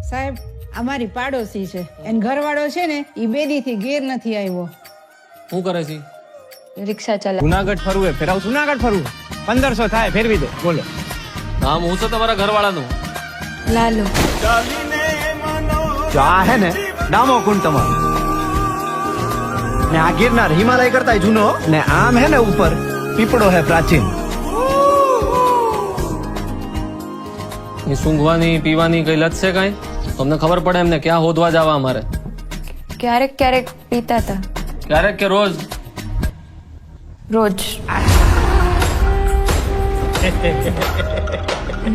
સાહેબ અમારી પાડોશી છે એન ઘરવાળો છે ને ઈ બેદીથી ઘેર નથી આવ્યો. શું કરે છે? રિક્ષા ચલા. જુનાગઢ ફરવું હે, ફેરાવ જુનાગઢ ફરવું 1500 થાય, ફેરવી દો. બોલો. નામ હું છે તમારા ઘરવાળાનું? લાલો. જો આ હે ને ડામો કુંડ તમારો, ને આ ગિરનાર હિમાલય કરતા જૂનો, ને આમ હે ને ઉપર પીપળો હે પ્રાચીન. એ સૂંઘવાની પીવાની કઈ લત છે કાંઈ? તમને ખબર પડે એમને ક્યાં હોદવા જવા અમારે? ક્યારેક ક્યારેક પીતા હતા. ક્યારેક કે રોજ? રોજ.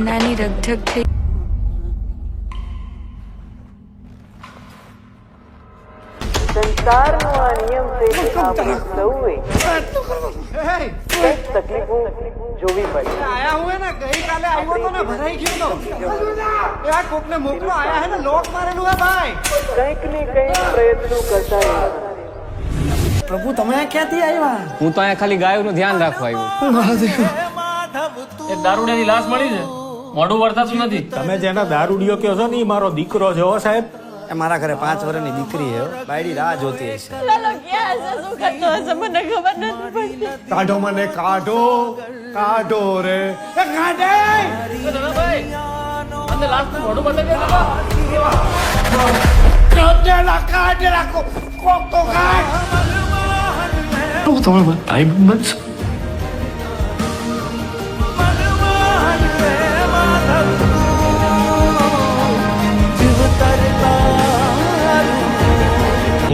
નાની રગઝગ થઈ. સંસારનો આ નિયમ છે કે આપણે સૌએ કંઈક તકલીફો જોવી પડે. આયા હું હે ને ગઈકાલે આવ્યો તો ને ભરાઈ ગયો તો. એ આ કોકને મોકલો, આયા હે ને લોક મારેલું હે ભાઈ. કંઈક ને કંઈક પ્રયત્નો કરતા રહેવા. પ્રભુ તમે આ ક્યાંથી આવ્યા? હું તો અહીંયા ખાલી ગાયોનું ધ્યાન રાખવા આવ્યો. એક દારૂડિયાની લાશ મળી છે, મોઢું વળતાતું નથી. તમે જેના દારૂડિયો કહો છો ને ઈ મારો દીકરો છે હો સાહેબ. એ મારા ઘરે 5 વર્ષની દીકરી હે, બાયડી રાહ જોતી હશે. કાઢો મને, કાઢો કાઢો રે, એ કાઢે. અંદર લાશનું મોઢું બતાવી દે. કાઢેલા કાઢેલા કોક તો કાઢ.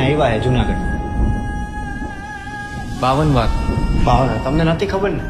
આવ્યા હે જુનાગઢ 52 વાર. ભાવના તમને નથી ખબર ને?